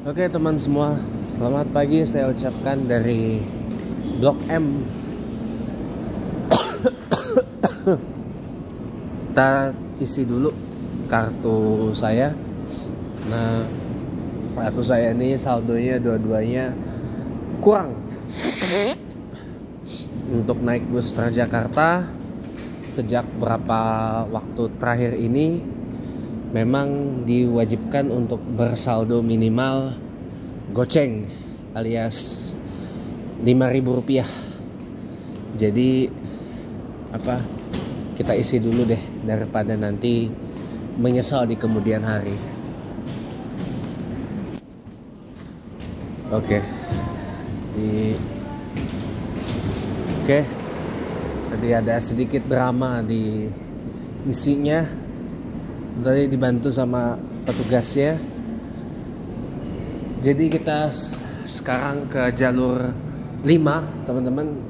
Oke teman semua, selamat pagi saya ucapkan dari Blok M. Kita isi dulu kartu saya. Nah, kartu saya ini saldonya dua-duanya kurang. Untuk naik bus Transjakarta sejak berapa waktu terakhir ini memang diwajibkan untuk bersaldo minimal goceng alias Rp5.000. Jadi kita isi dulu deh daripada nanti menyesal di kemudian hari. Oke. Tadi ada sedikit drama di isinya. Tadi dibantu sama petugasnya. Jadi kita sekarang ke jalur 5, teman-teman.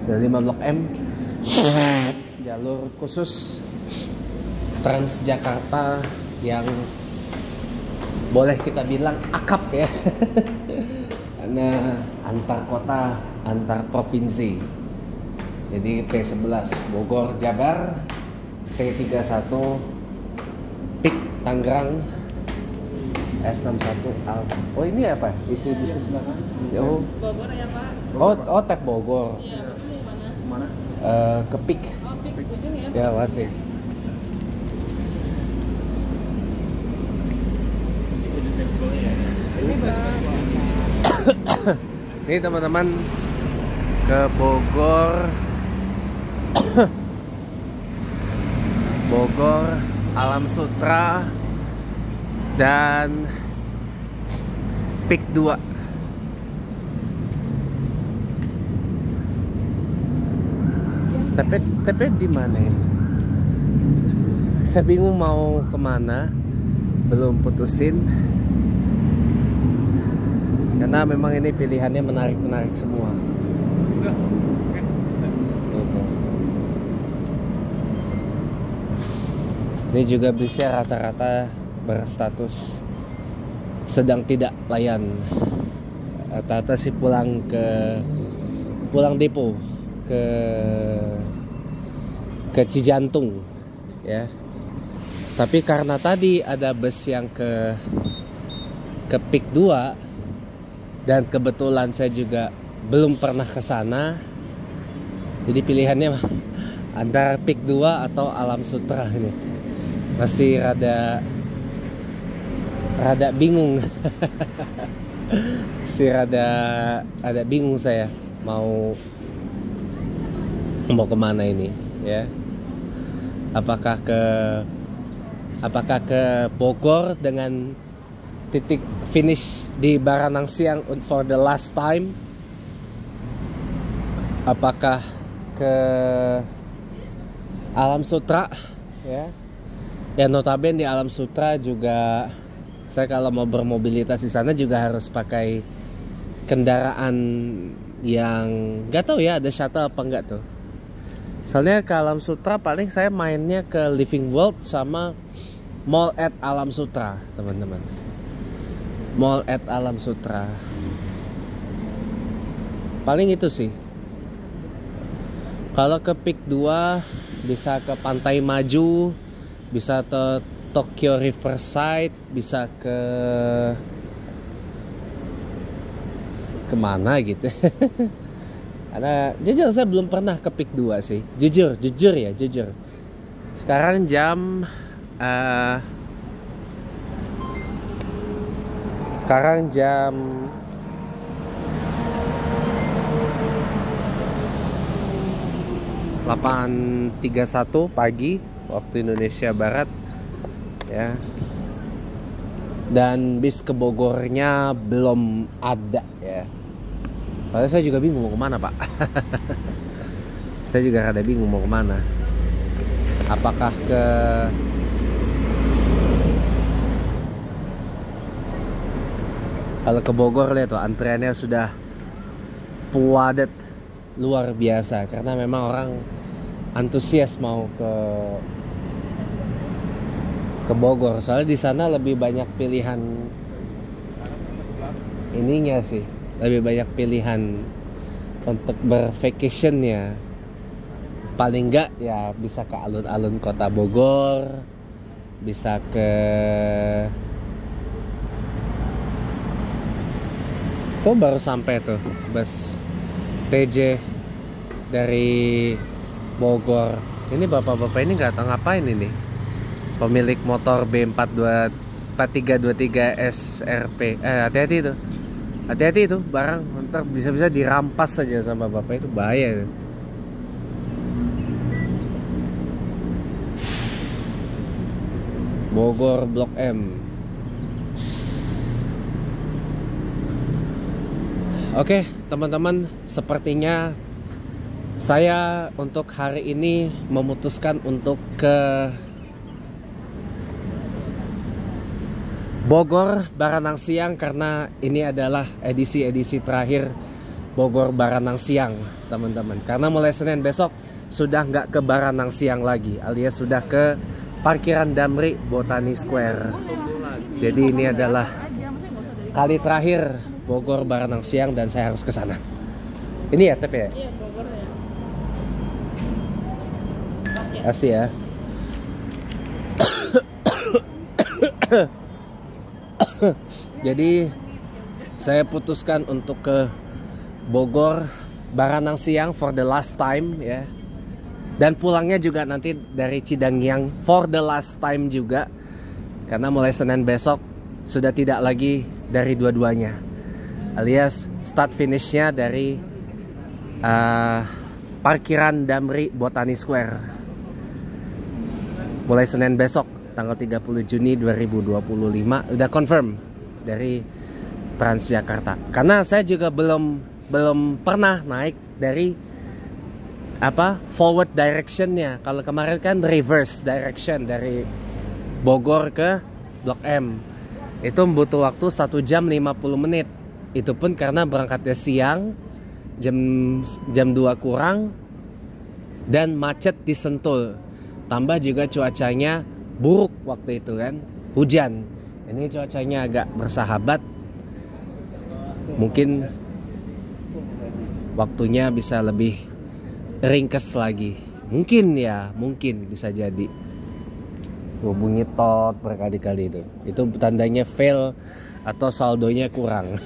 Jalur 5 Blok M. Jalur khusus Transjakarta yang boleh kita bilang akap ya. Karena antar kota, antar provinsi. Jadi P11 Bogor Jabar, T31 Pik Tangerang, S61 Alfa. Oh ini apa? Isi belakang. Oh. Bogor ya Pak? Oh tap Bogor. Iya, mana? Ke Pik. Oh, Pik ujung ya? Ya masih. Ini teman-teman ke Bogor. Bogor, Alam Sutra dan Pik 2. Tapi di mana ini? Saya bingung mau kemana, belum putusin. Karena memang ini pilihannya menarik-menarik semua. Ini juga bisnya rata-rata berstatus sedang tidak layan. Rata-rata sih pulang depo ke Cijantung ya. Tapi karena tadi ada bus yang ke Pik 2 dan kebetulan saya juga belum pernah ke sana. Jadi pilihannya antara Pik 2 atau Alam Sutra ini. Masih rada bingung. Masih rada bingung saya mau kemana ini ya. Apakah ke Bogor dengan titik finish di Baranang Siang for the last time, apakah ke Alam Sutra ya. Ya notabene di Alam Sutra juga saya kalau mau bermobilitas di sana juga harus pakai kendaraan yang nggak tahu ya ada shuttle apa enggak tuh. Soalnya ke Alam Sutra paling saya mainnya ke Living World sama Mall at Alam Sutra, teman-teman. Mall at Alam Sutra. Paling itu sih. Kalau ke Pik 2 bisa ke Pantai Maju, bisa ke Tokyo Riverside, bisa kemana gitu. Karena jujur saya belum pernah ke Pik 2 sih. Jujur. Sekarang jam 8.31 pagi waktu Indonesia Barat ya. Dan bis ke Bogornya belum ada ya. Soalnya saya juga bingung mau kemana Pak. Saya juga rada bingung mau kemana. Apakah kalau ke Bogor lihat tuh antreannya sudah padat luar biasa. Karena memang orang antusias mau ke ke Bogor. Soalnya di sana lebih banyak pilihan ininya sih, lebih banyak pilihan untuk bervacationnya. Paling enggak ya bisa ke alun-alun kota Bogor, bisa ke tuh baru sampai tuh bus TJ dari Bogor. Ini bapak-bapak ini nggak tahu ngapain ini. Pemilik motor B4323 SRP. Hati-hati itu. Hati-hati itu barang ntar bisa-bisa dirampas saja sama bapak, itu bahaya. Bogor Blok M. Oke, teman-teman, sepertinya saya untuk hari ini memutuskan untuk ke Bogor Baranang Siang karena ini adalah edisi terakhir Bogor Baranang Siang, teman-teman. Karena mulai Senin besok sudah nggak ke Baranang Siang lagi, alias sudah ke parkiran Damri Botani Square. Jadi ini adalah kali terakhir Bogor Baranang Siang dan saya harus ke sana. Ini ya, Tep ya? Iya, Bogor ya. Kasih ya. Jadi saya putuskan untuk ke Bogor Baranang Siang for the last time ya. Dan pulangnya juga nanti dari Cidangyang for the last time juga. Karena mulai Senin besok sudah tidak lagi dari dua-duanya, alias start finishnya dari parkiran Damri Botani Square. Mulai Senin besok tanggal 30 Juni 2025 udah confirm dari Transjakarta. Karena saya juga belum pernah naik dari forward directionnya. Kalau kemarin kan reverse direction dari Bogor ke Blok M. Itu butuh waktu 1 jam 50 menit. Itu pun karena berangkatnya siang, jam 2 kurang, dan macet di Sentul. Tambah juga cuacanya buruk waktu itu kan, hujan. Ini cuacanya agak bersahabat. Mungkin waktunya bisa lebih ringkes lagi. Mungkin bisa jadi. Bunyi tot berkali-kali itu. Itu tandanya fail atau saldonya kurang.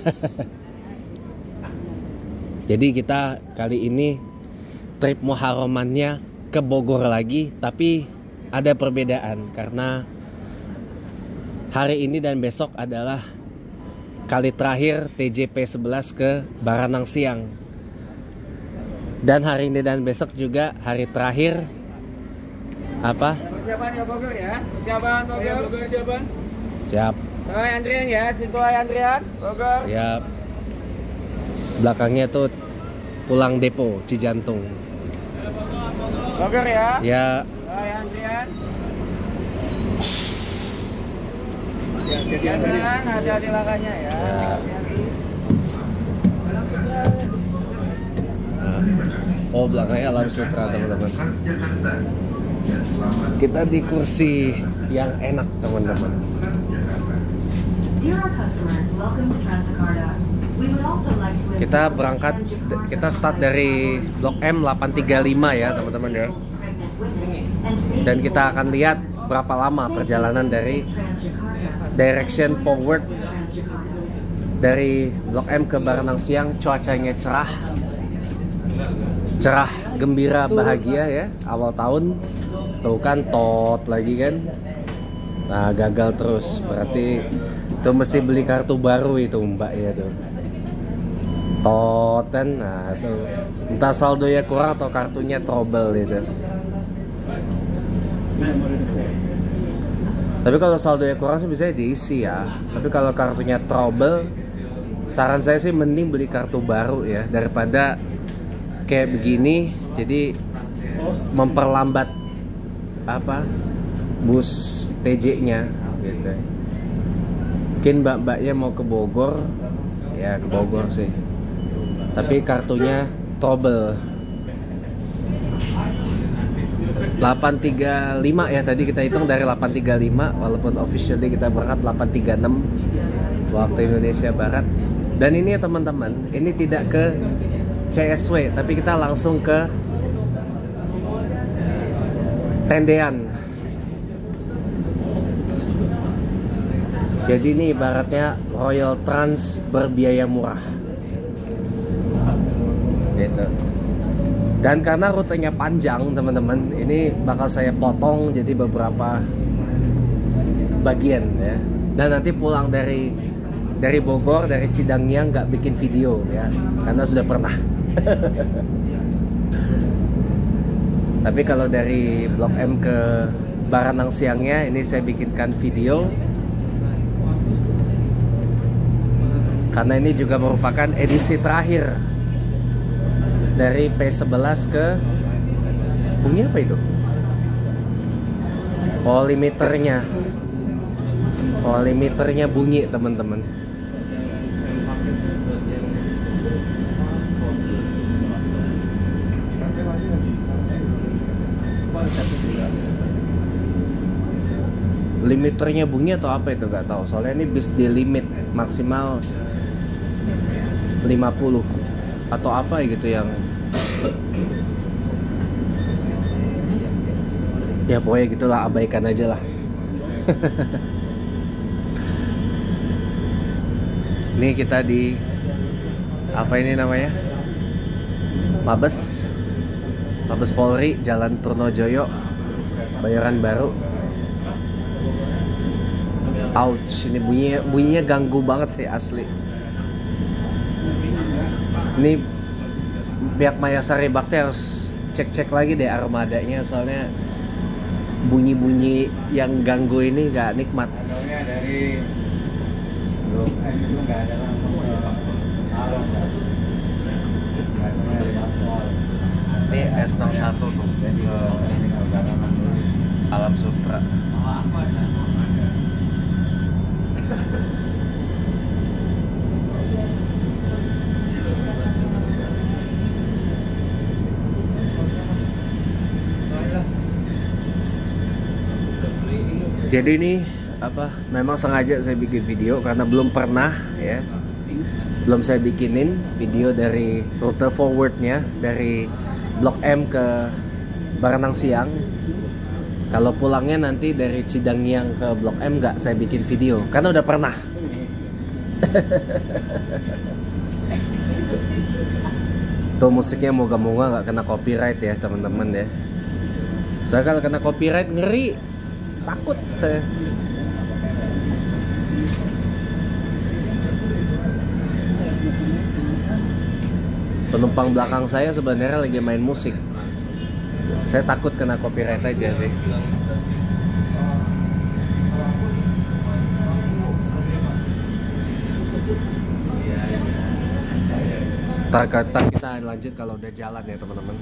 Jadi kita kali ini trip Muharramannya ke Bogor lagi, tapi ada perbedaan karena hari ini dan besok adalah kali terakhir TJP 11 ke Baranang Siang. Dan hari ini dan besok juga hari terakhir Persiapan ya Bogor ya. Persiapan Bogor. Persiapan. Siap. Sesuai antrian ya, sesuai antrian Bogor. Siap. Belakangnya tuh pulang depo Cijantung. Bogor ya. Ya. Sesuai antrian. Hati-hati makanya ya. Hati-hati. Oh, belakangnya Alam Sutra, teman-teman. Kita di kursi yang enak, teman-teman. Kita berangkat, kita start dari Blok M 835 ya, teman-teman ya. Dan kita akan lihat berapa lama perjalanan dari direction forward dari Blok M ke Baranang Siang. Cuacanya cerah, gembira, bahagia ya. Awal tahun tuh kan tot lagi kan. Nah, gagal terus. Berarti itu mesti beli kartu baru itu Mbak ya tuh. Tot kan. Nah, tuh entah saldonya kurang atau kartunya trouble itu. Tapi kalau saldonya kurang sih bisa diisi ya. Tapi kalau kartunya trouble, saran saya sih mending beli kartu baru ya daripada kayak begini. Jadi memperlambat bus TJ-nya gitu. Mungkin mbak-mbaknya mau ke Bogor, ya ke Bogor sih. Tapi kartunya trouble. 8.35 ya, tadi kita hitung dari 8.35, walaupun officially kita berangkat 8.36 waktu Indonesia Barat. Dan ini ya teman-teman, ini tidak ke CSW, tapi kita langsung ke tendean. Jadi ini ibaratnya Royal Trans berbiaya murah gitu. Dan karena rutenya panjang teman-teman, ini bakal saya potong jadi beberapa bagian ya. Dan nanti pulang dari Bogor, dari Cidangyang nggak bikin video ya, karena sudah pernah. Tapi kalau dari Blok M ke Baranang Siangnya, ini saya bikinkan video. Karena ini juga merupakan edisi terakhir dari P11 ke bunyi apa itu? Limiternya bunyi teman-teman. Limiternya bunyi atau apa itu nggak tahu. Soalnya ini bis di limit maksimal 50 atau apa gitu yang ya pokoknya gitulah, abaikan aja lah. Ini kita di apa ini namanya, Mabes Polri, Jalan Trunojoyo, Bayoran Baru. Ouch, ini bunyinya ganggu banget sih asli. Ini pihak Mayasari Bakti harus cek lagi deh armadanya, soalnya bunyi-bunyi yang ganggu ini nggak nikmat. Dari Blok M itu nggak ada langsung ke Along. Ini S61 tuh ke Alam Sutra. Jadi ini memang sengaja saya bikin video karena belum pernah ya, belum saya bikinin video dari rute forwardnya dari Blok M ke Baranang Siang. Kalau pulangnya nanti dari Cidangyang ke Blok M nggak saya bikin video karena udah pernah. Tuh musiknya moga-moga nggak kena copyright ya teman-teman ya. Saya kalau kena copyright ngeri, takut saya. Penumpang belakang saya sebenarnya lagi main musik. Saya takut kena copyright aja sih. Ntar kita lanjut kalau udah jalan ya teman-teman.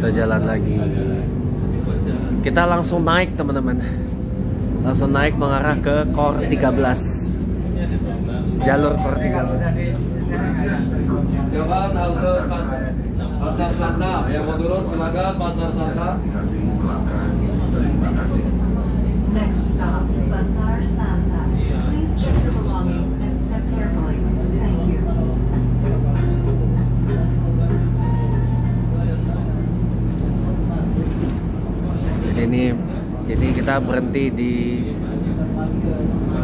Udah jalan lagi. Kita langsung naik teman-teman. Langsung naik mengarah ke Kor 13. Jalur Kor 13. Silakan halte Pasar Santa, yang mau turun silakan Pasar Santa. Next stop, Pasar Santa. Please check your belongings and step carefully. Thank you. Jadi kita berhenti di,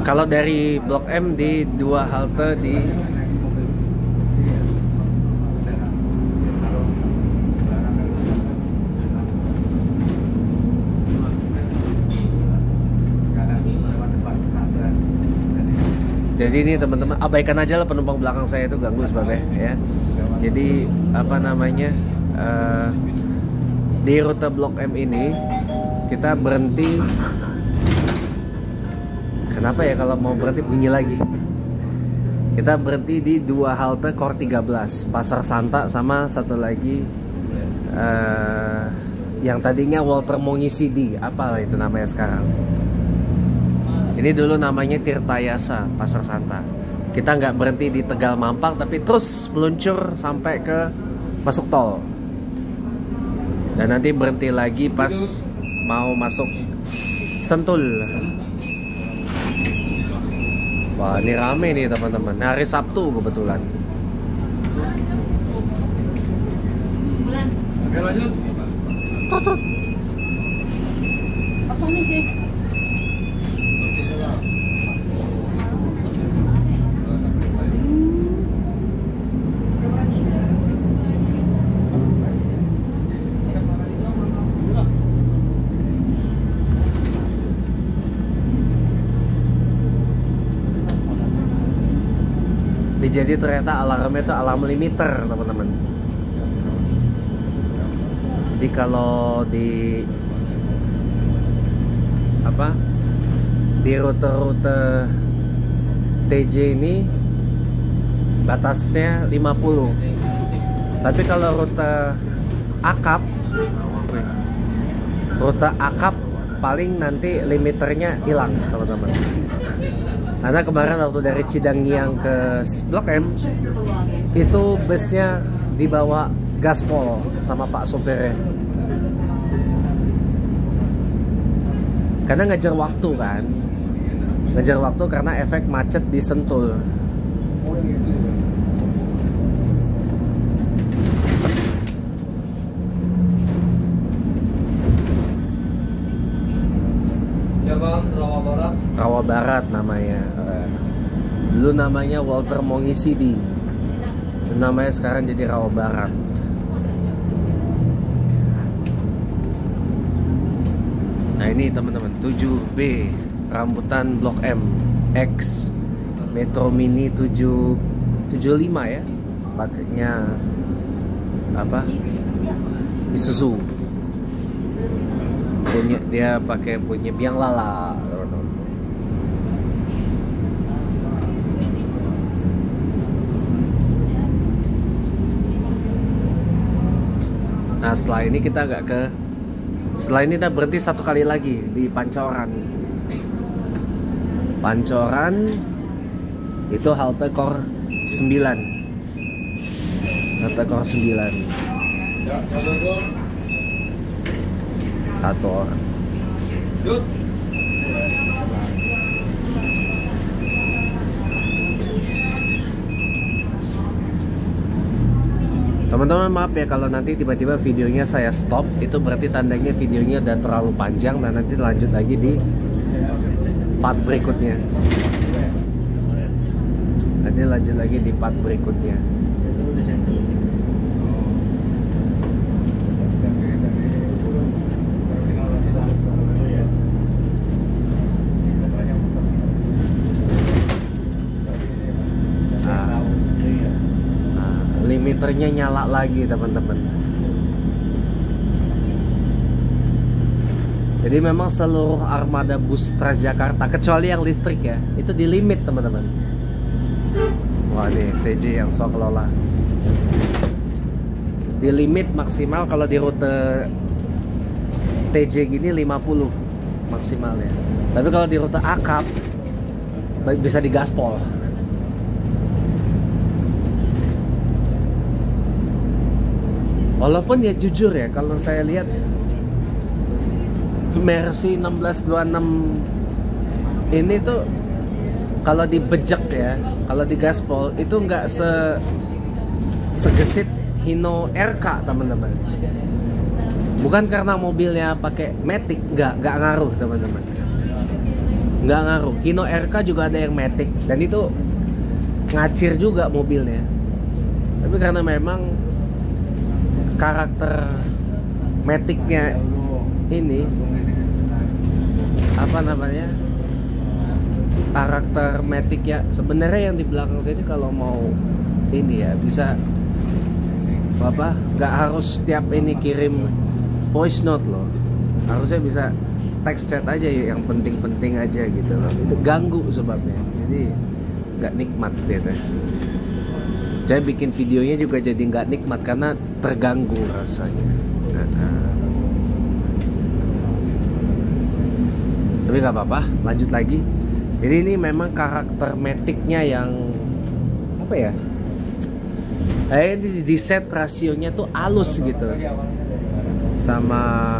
kalau dari Blok M di 2 halte di Jadi ini teman-teman abaikan aja lah penumpang belakang saya itu ganggu sebenarnya ya. Jadi di rute Blok M ini kita berhenti. Kenapa ya kalau mau berhenti bunyi lagi? Kita berhenti di 2 halte Kor 13, Pasar Santa sama satu lagi yang tadinya Walter Mongisidi, apa itu namanya sekarang? Ini dulu namanya Tirtayasa, Pasar Santa. Kita nggak berhenti di Tegal Mampang, tapi terus meluncur sampai ke masuk tol. Dan nanti berhenti lagi pas mau masuk Sentul. Wah, ini rame nih teman-teman. Hari Sabtu kebetulan. Bulan. Oke, lanjut. Tut. Kosong nih sih. Jadi ternyata alarmnya itu alarm limiter teman-teman. Jadi kalau di rute-rute TJ ini batasnya 50. Tapi kalau rute akap paling nanti limiternya hilang teman-teman. Karena kemarin waktu dari Cidangiang ke Blok M itu busnya dibawa gaspol sama Pak sopirnya. Karena ngejar waktu kan, ngejar waktu karena efek macet di Sentul. Siapa? Rawa Barat. Rawa Barat namanya. Dulu namanya Walter Mongisidi. Namanya sekarang jadi Rawa Barat. Nah ini teman-teman 7B rambutan Blok M X Metro Mini 775 ya. Pakainya Isuzu. Dia pakai punya biang lala. Nah setelah ini kita setelah ini kita berhenti satu kali lagi di Pancoran. Pancoran itu halte Kor 9. Halte Kor 9. Ya, Kor. Satu orang. Yuk. Teman-teman maaf ya kalau nanti tiba-tiba videonya saya stop, itu berarti tandanya videonya udah terlalu panjang dan nanti lanjut lagi di part berikutnya. Nanti lanjut lagi di part berikutnya. Limiternya nyala lagi teman-teman. Jadi memang seluruh armada bus Transjakarta kecuali yang listrik ya, itu di limit teman-teman. Wah nih TJ yang sok kelola. Di limit maksimal kalau di rute TJ gini 50 maksimalnya. Tapi kalau di rute akap bisa digaspol. Walaupun ya jujur ya, kalau saya lihat Mercy 1626 ini tuh kalau dibejek ya, kalau digaspol itu nggak segesit Hino RK teman-teman. Bukan karena mobilnya pakai Matic, nggak ngaruh teman-teman. Nggak ngaruh. Hino RK juga ada yang Matic dan itu ngacir juga mobilnya. Tapi karena memang karakter Matic-nya ini karakter Matic ya sebenarnya yang di belakang sini kalau mau ini ya bisa nggak harus setiap ini kirim voice note loh, harusnya bisa text chat aja ya, yang penting-penting aja gitu loh. Itu ganggu sebabnya, jadi nggak nikmat gitu. Saya bikin videonya juga jadi nggak nikmat karena terganggu rasanya. Tapi nggak apa-apa, lanjut lagi. Jadi ini memang karakter Matic-nya yang Ini di set rasionya tuh halus gitu sama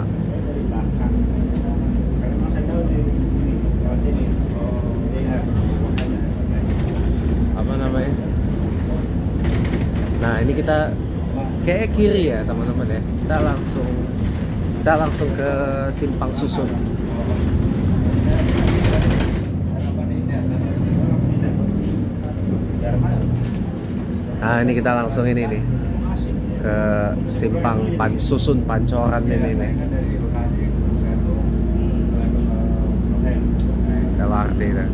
apa namanya. Nah ini kita kayak kiri ya teman-teman ya. Kita langsung ke Simpang Susun. Nah ini kita langsung ini nih ke Simpang Susun Pancoran ini nih. LRT dah.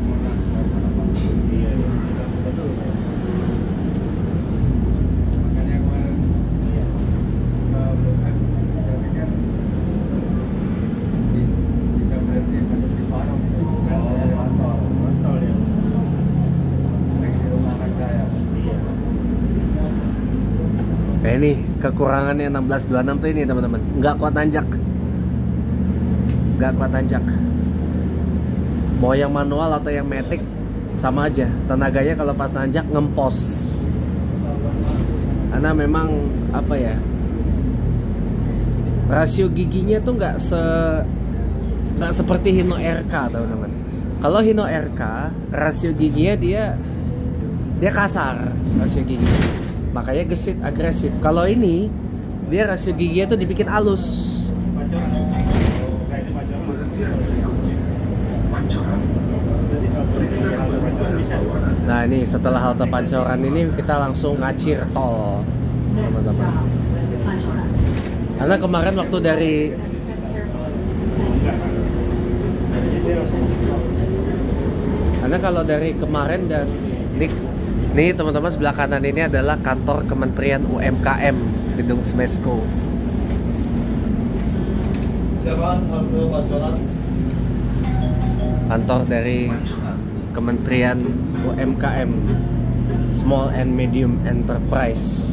Ini kekurangannya 1626 tuh ini teman-teman, nggak kuat nanjak, mau yang manual atau yang matic sama aja tenaganya kalau pas nanjak ngempos, karena memang apa ya, rasio giginya tuh nggak seperti Hino RK teman-teman. Kalau Hino RK rasio giginya dia kasar rasio giginya, makanya gesit agresif. Kalau ini dia rasio giginya tuh dibikin halus. Nah ini setelah halte Pancoran ini kita langsung ngacir tol teman-teman. Karena kemarin waktu kalau dari kemarin nih teman-teman, sebelah kanan ini adalah kantor Kementerian UMKM Gedung Smesco. Kantor dari Kementerian UMKM, Small and Medium Enterprise.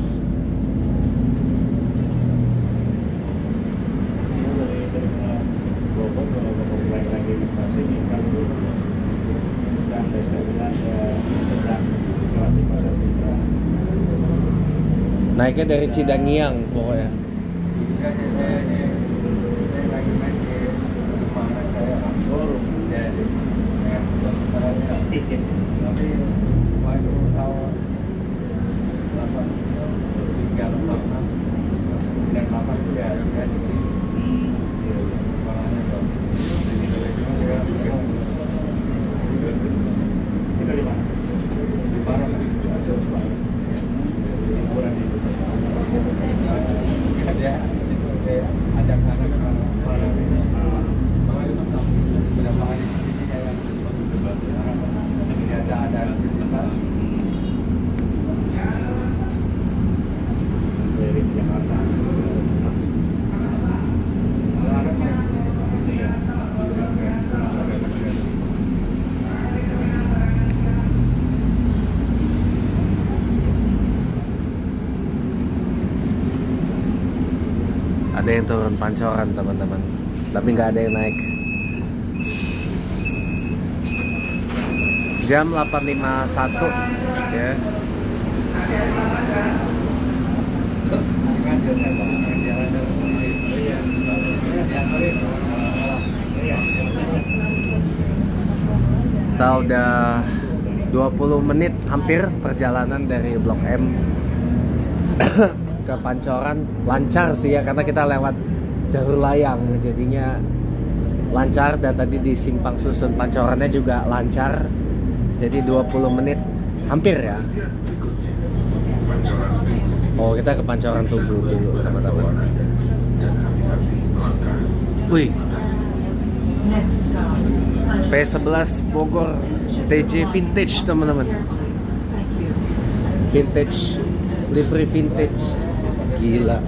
Naiknya dari Cidangiang pokoknya. Ada yang turun Pancoran teman-teman, tapi nggak ada yang naik. Jam 8.51 ya. Kita udah 20 menit hampir perjalanan dari Blok M ke Pancoran. Lancar sih ya, karena kita lewat jalur layang jadinya lancar, dan tadi di Simpang Susun Pancorannya juga lancar. Jadi 20 menit hampir ya. Oh, kita ke Pancoran Tugu dulu teman-teman. Wih, P11 Bogor TJ Vintage teman-teman. Vintage, livery vintage. Gila.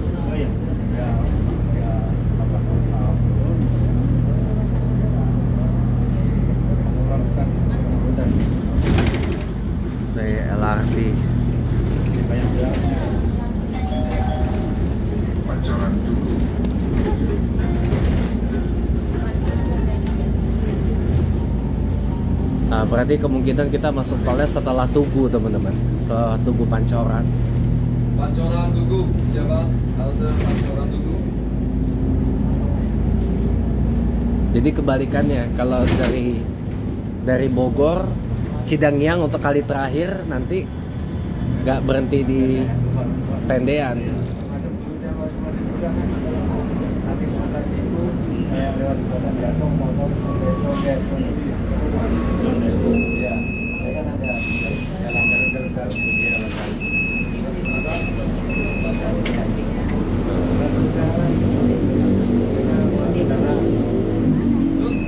Dari LRT. Nah, berarti kemungkinan kita masuk tolnya setelah Tugu teman-teman, setelah Tugu Pancoran. Pancoran Tugu. Siapa? Halte Pancoran Tugu. Jadi kebalikannya, kalau dari Bogor, Cidangyang untuk kali terakhir nanti nggak berhenti di Tendean.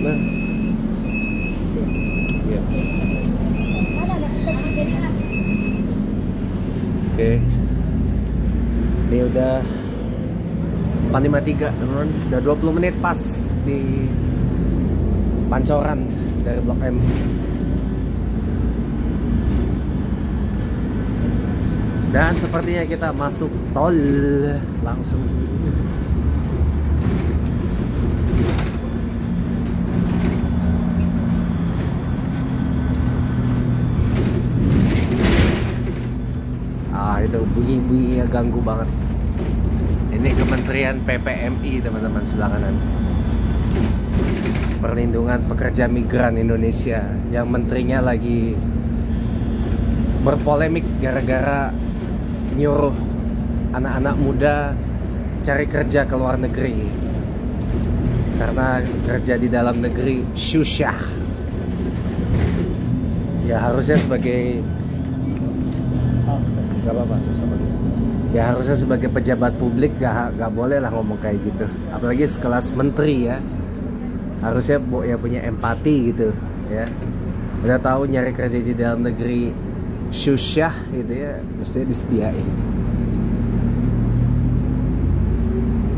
Nah, iya. Oke, ini udah 453 teman-teman, udah 20 menit pas di Pancoran dari Blok M. Dan sepertinya kita masuk tol langsung. Itu bunyi-bunyinya ganggu banget. Ini Kementerian PPMI teman-teman, sebelah kanan. Perlindungan Pekerja Migran Indonesia, yang menterinya lagi berpolemik gara-gara nyuruh anak-anak muda cari kerja ke luar negeri karena kerja di dalam negeri susah. Ya harusnya sebagai gak apa-apa, sama dia. Ya harusnya sebagai pejabat publik gak boleh lah ngomong kayak gitu. Apalagi sekelas menteri ya. Harusnya ya punya empati gitu ya. Udah tahu nyari kerja di dalam negeri susah gitu ya, mestinya disediain.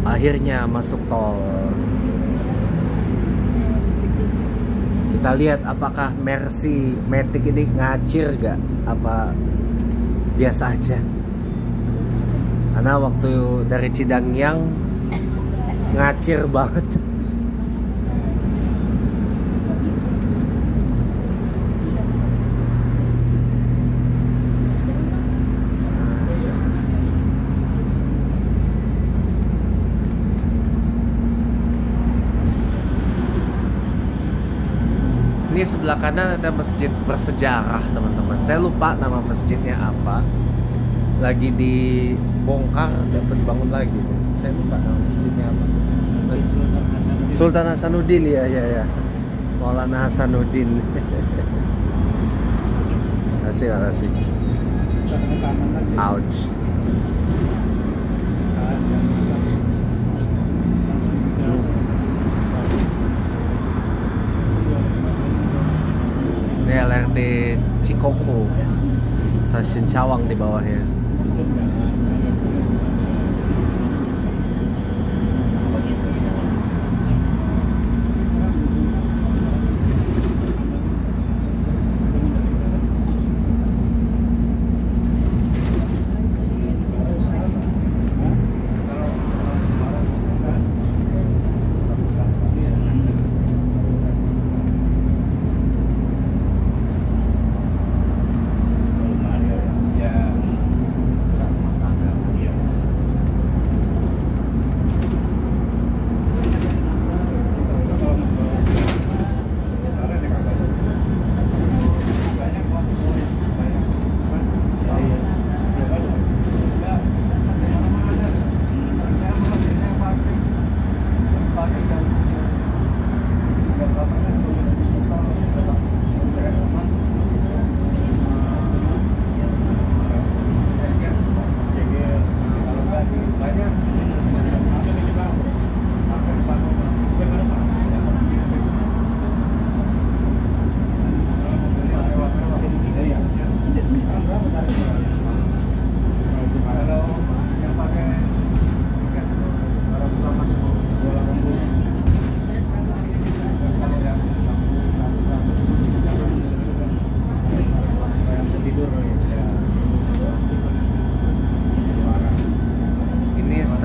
Akhirnya masuk tol. Kita lihat apakah Mercy Matic ini ngacir gak? Apa biasa aja? Karena waktu dari Cidangyang ngacir banget. Ini sebelah kanan ada masjid bersejarah teman-teman. Saya lupa nama masjidnya apa. Lagi dibongkar, dapat bangun lagi. Saya lupa nama masjidnya apa. Sultan Hasanuddin, ya. Maulana Hasanuddin. Makasih. Ouch. Ini LRT Cikoko, stasiun Cawang di bawahnya.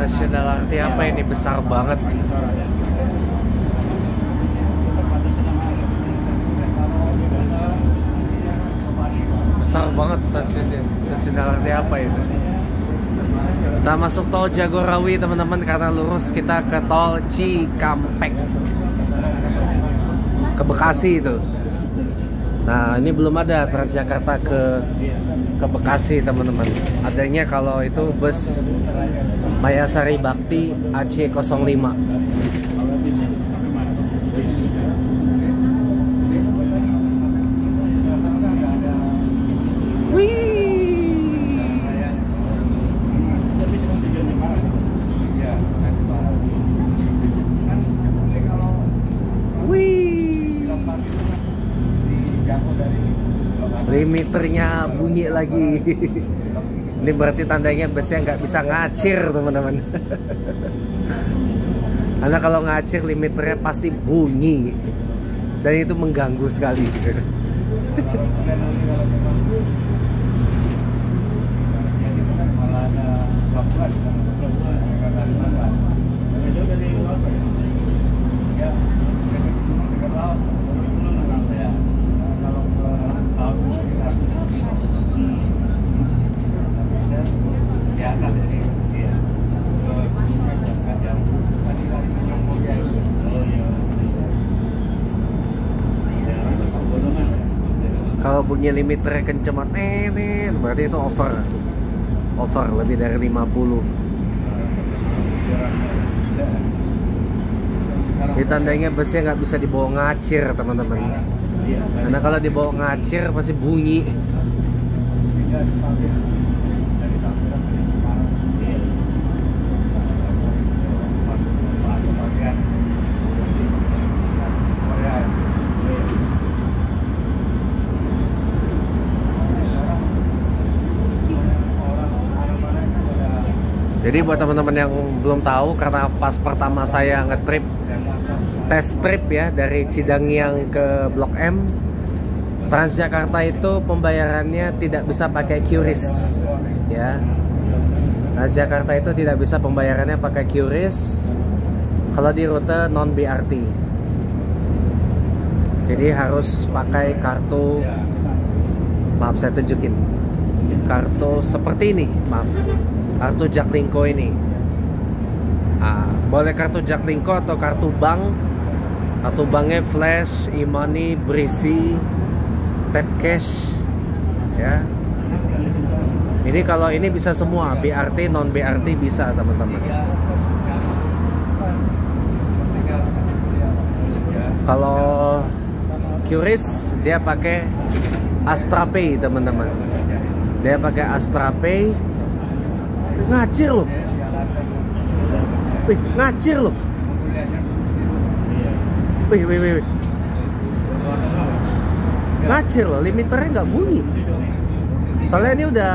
Stasiun LRT apa ini, besar banget. Besar banget stasiunnya. Stasiun LRT apa itu? Kita masuk tol Jagorawi teman-teman, karena lurus kita ke tol Cikampek, ke Bekasi itu. Nah ini belum ada Transjakarta ke Bekasi teman-teman. Adanya kalau itu bus Mayasari Bakti AC05. Limiternya bunyi lagi. Ini berarti tandanya busnya nggak bisa ngacir teman-teman. Karena kalau ngacir limiternya pasti bunyi dan itu mengganggu sekali. Kalau bunyi limiternya kenceng banget, berarti itu over lebih dari 50. Ini tandanya busnya nggak bisa dibawa ngacir teman-teman, karena kalau dibawa ngacir pasti bunyi. Jadi buat teman-teman yang belum tahu, karena pas pertama saya ngetrip, test trip ya dari Cidangyang ke Blok M, Transjakarta itu pembayarannya tidak bisa pakai QRIS ya. Transjakarta itu tidak bisa pembayarannya pakai QRIS kalau di rute non BRT. Jadi harus pakai kartu, maaf saya tunjukin, kartu seperti ini, maaf, kartu Jaklingko ini. Boleh kartu Jaklingko atau kartu bank. Kartu banknya Flash, e-money, Brisi, Tap Cash ya. Ini kalau ini bisa semua, BRT, non BRT bisa teman-teman. Kalau QRIS dia pakai Astra Pay teman-teman. Dia pakai Astra Pay. Ngacir loh. Wih, ngacir loh. Wih. Ngacir loh, limiternya nggak bunyi. Soalnya ini udah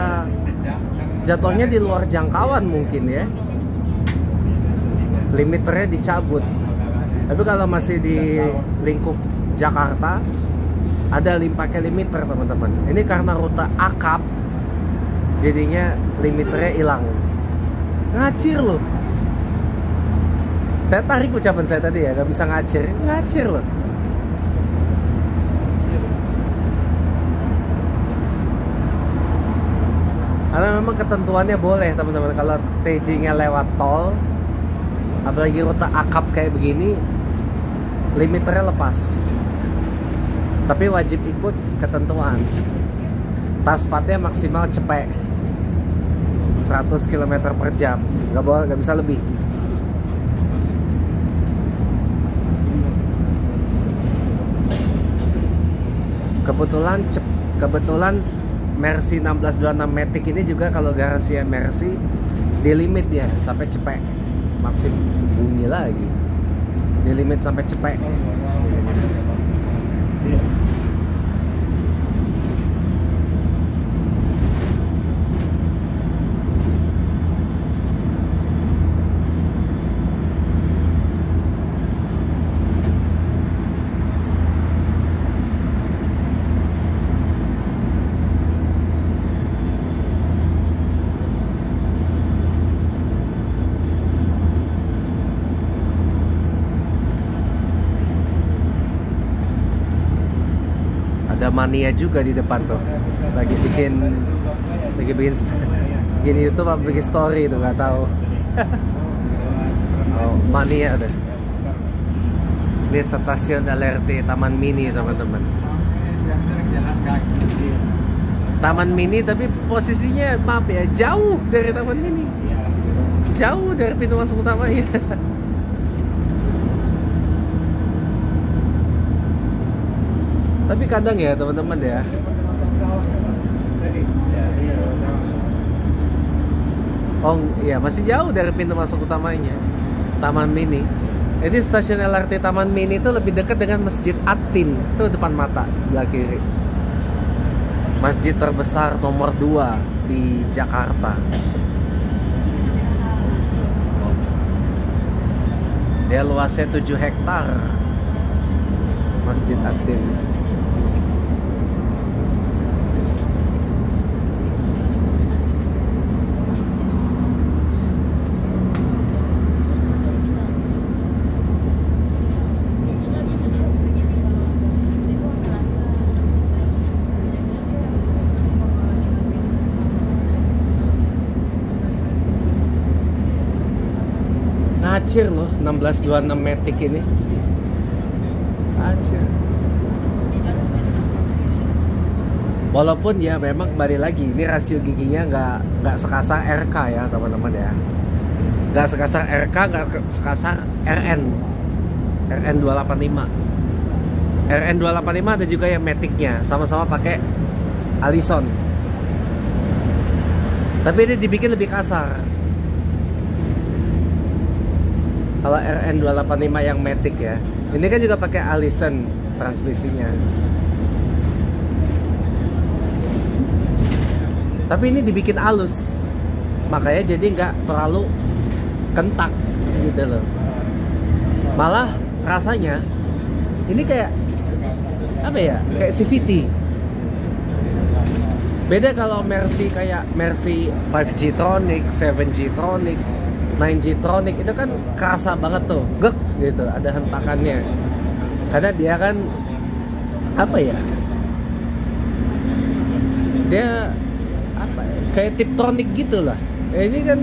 jatuhnya di luar jangkauan mungkin ya. Limiternya dicabut. Tapi kalau masih di lingkup Jakarta ada pakai limiter teman-teman. Ini karena rute akap, jadinya limiternya hilang. Ngacir loh. Saya tarik ucapan saya tadi ya, nggak bisa ngacir. Ngacir loh. Karena memang ketentuannya boleh teman-teman, kalau TJ-nya lewat tol, apalagi rute akap kayak begini, limiternya lepas. Tapi wajib ikut ketentuan. Taspatnya maksimal cepek 100 km per jam, nggak bisa lebih. Kebetulan Mercy 1626 Matic ini juga kalau garansi Mercy di limit ya sampai cepek, maksim bunyi lagi, di limit sampai cepek. Ada mania juga di depan tuh, lagi bikin bikin YouTube apa bikin story itu nggak tahu. Oh, mania deh. Ini stasiun LRT Taman Mini teman-teman. Yang sering jalan kaki. Taman Mini tapi posisinya maaf ya jauh dari Taman Mini, jauh dari pintu masuk utamanya. Tapi kadang ya teman-teman ya, oh iya masih jauh dari pintu masuk utamanya Taman Mini. Jadi stasiun LRT Taman Mini itu lebih dekat dengan Masjid Atin, itu depan mata sebelah kiri. Masjid terbesar nomor 2 di Jakarta. Dia luasnya 7 hektar. Masjid Atin. Ngacir loh 1626 Matic ini. Ngacir. Walaupun ya memang kembali lagi ini rasio giginya nggak sekasar RK ya teman-teman ya. Nggak sekasar RK, nggak sekasar RN 285. RN 285 ada juga yang Maticnya, sama-sama pakai Allison. Tapi ini dibikin lebih kasar. Kalau RN 285 yang Matic ya, ini kan juga pakai Allison transmisinya. Tapi ini dibikin halus, makanya jadi nggak terlalu kentak gitu loh. Malah rasanya ini kayak apa ya? Kayak CVT. Beda kalau Mercy kayak Mercy 5G Tronic, 7G Tronic, 9G Tronic itu kan kerasa banget tuh, gek gitu, ada hentakannya. Karena dia kan apa ya? Dia apa ya? Kayak Tiptronic gitu lah. Ini kan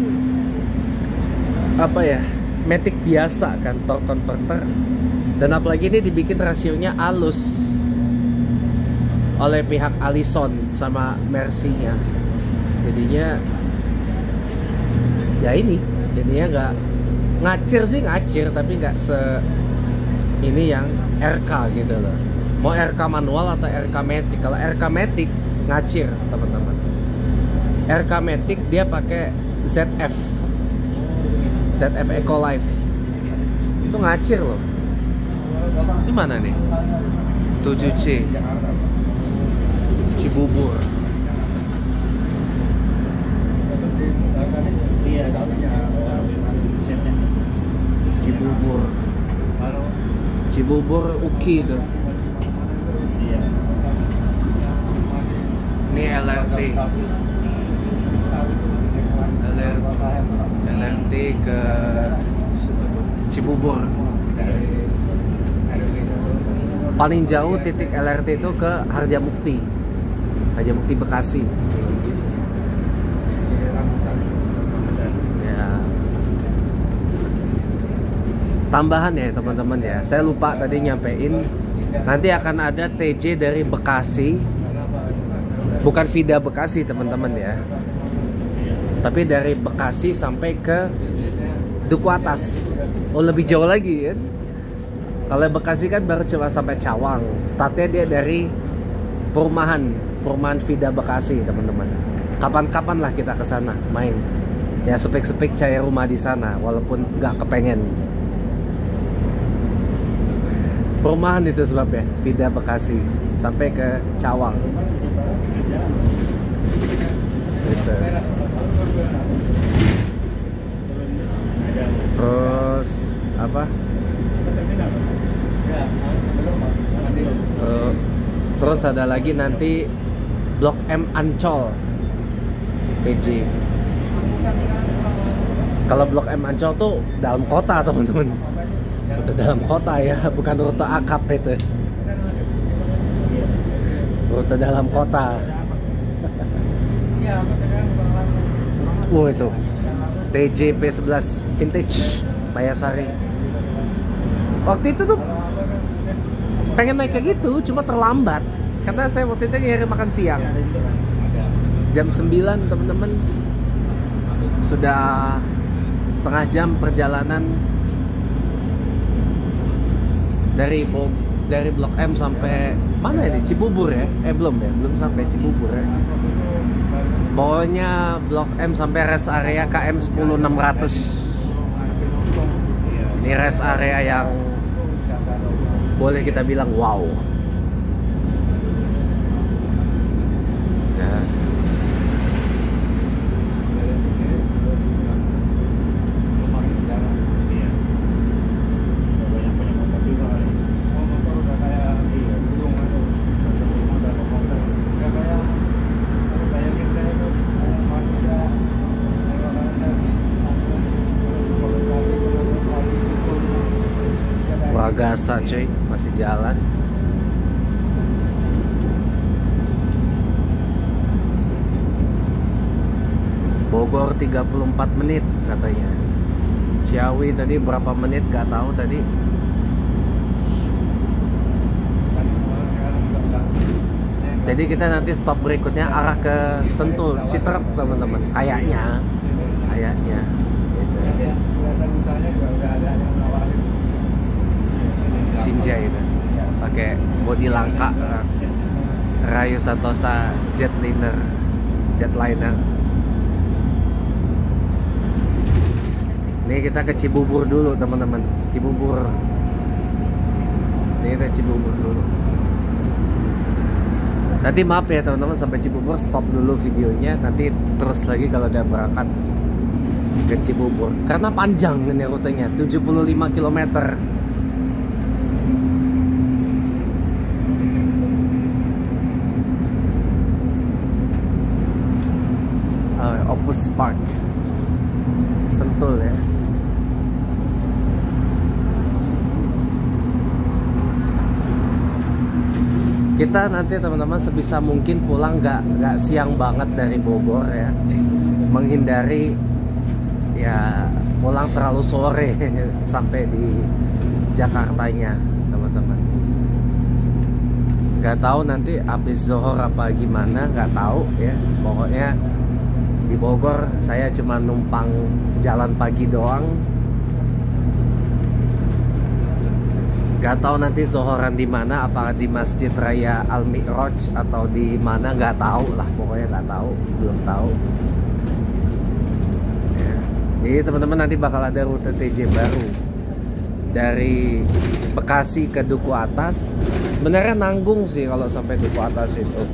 apa ya? Matic biasa kan, torque converter. Dan apalagi ini dibikin rasionya halus oleh pihak Allison sama Mercy-nya. Jadinya ya ini jadinya nggak ngacir sih, ngacir tapi nggak se ini yang RK gitu loh. Mau RK manual atau RK Matic. Kalau RK Matic ngacir teman-teman. RK Matic dia pakai ZF Eco Life, itu ngacir loh. Ini mana nih? 7C Cibubur. Cibubur Uki itu. Ini LRT ke situ tuh, Cibubur. Paling jauh titik LRT itu ke Harjamukti Bekasi. Ya. Tambahan ya teman-teman ya, saya lupa tadi nyampein, nanti akan ada TJ dari Bekasi, bukan Vida Bekasi teman-teman ya, tapi dari Bekasi sampai ke Duku Atas. Oh, lebih jauh lagi kan. Kalau Bekasi kan baru cuma sampai Cawang. Startnya dia dari perumahan Vida Bekasi teman-teman. Kapan-kapan lah kita ke sana main. Ya sepik-sepik cari rumah di sana walaupun nggak kepengen. Perumahan itu sebabnya Vida Bekasi sampai ke Cawang. Gitu. Terus apa? Terus ada lagi nanti Blok M Ancol TJ. Kalau Blok M Ancol tuh dalam kota teman-teman. Itu dalam kota ya, bukan rute akap itu. Rute dalam kota. Itu TJ P11 Vintage Mayasari. Waktu itu tuh pengen naik kayak gitu, cuma terlambat karena saya waktu itu nyari makan siang. Jam 9 teman-teman, sudah setengah jam perjalanan dari Blok M sampai mana ini? Cibubur ya? Belum sampai Cibubur ya. Pokoknya Blok M sampai rest area KM 10600. Ini rest area yang boleh kita bilang wow. Ya. Wagasa cuy, masih jalan. Bogor 34 menit katanya. Ciawi tadi berapa menit gak tahu tadi. Jadi kita nanti stop berikutnya arah ke Sentul, Citerep teman-teman. Kayaknya gitu. Sinjai itu pakai bodi langka, Rayu Santosa jetliner. Ini kita ke Cibubur dulu teman-teman. Cibubur. Ini kita Cibubur dulu. Nanti maaf ya teman-teman, sampai Cibubur stop dulu videonya. Nanti terus lagi kalau udah berangkat ke Cibubur. Karena panjang ini rutenya, 75 km. Opus Park Sentul ya. Kita nanti teman-teman sebisa mungkin pulang nggak siang banget dari Bogor ya, menghindari ya pulang terlalu sore sampai di Jakartanya teman-teman. Nggak tahu nanti habis zuhur apa gimana, nggak tahu ya. Pokoknya di Bogor saya cuma numpang jalan pagi doang. Gak tahu nanti zuhuran di mana, apakah di Masjid Raya Al Mi'raj atau di mana, nggak tahu lah. Pokoknya nggak tahu, belum tahu. Ya. Jadi teman-teman nanti bakal ada rute TJ baru dari Bekasi ke Duku Atas. Sebenarnya nanggung sih kalau sampai Duku Atas itu,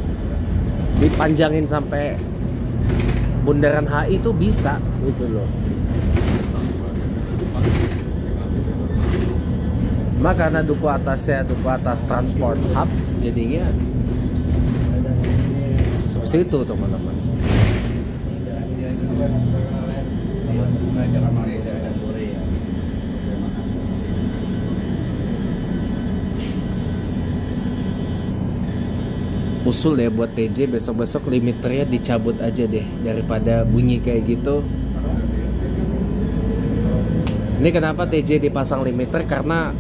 dipanjangin sampai Bundaran HI itu bisa gitu loh. Cuma karena Duku Atasnya Duku Atas Transport Hub, jadinya seperti itu teman-teman. Usul ya buat TJ, besok-besok limiternya dicabut aja deh daripada bunyi kayak gitu. Ini kenapa TJ dipasang limiter, karena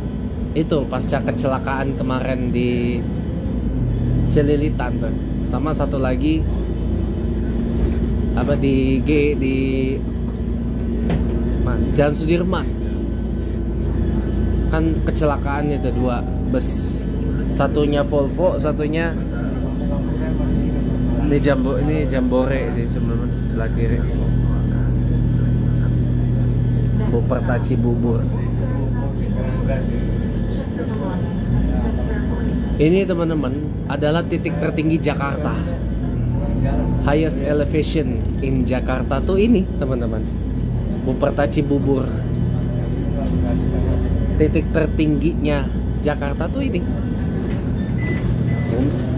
itu pasca kecelakaan kemarin di Celilitan tuh. Sama satu lagi apa di Jalan Sudirman. Kan kecelakaan itu dua bus. Satunya Volvo, satunya ini Jambore di sebelah kiri. Buperta Cibubur. Ini teman-teman adalah titik tertinggi Jakarta. Highest elevation in Jakarta tuh ini teman-teman, Buperta Cibubur. Titik tertingginya Jakarta tuh ini,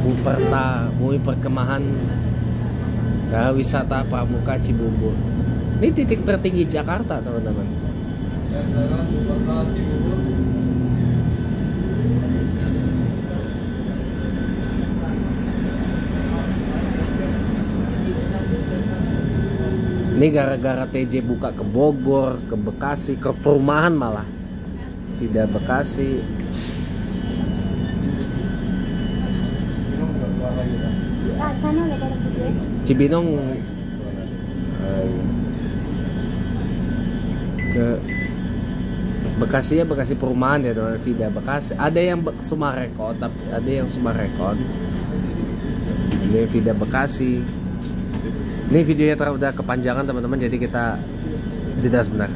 Buperta Bumi Perkemahan ya, Wisata Pramuka Cibubur. Ini titik tertinggi Jakarta teman-teman. Ini gara-gara TJ buka ke Bogor, ke Bekasi, ke perumahan malah. Vida Bekasi. Sana udah ada video. Cibinong ke Bekasi ya, Bekasi perumahan ya dengan Vida Bekasi. Ada yang Sumarekon, tapi ada yang Sumarekon. Ini Vida Bekasi. Ini videonya udah kepanjangan teman-teman, jadi kita jeda sebentar.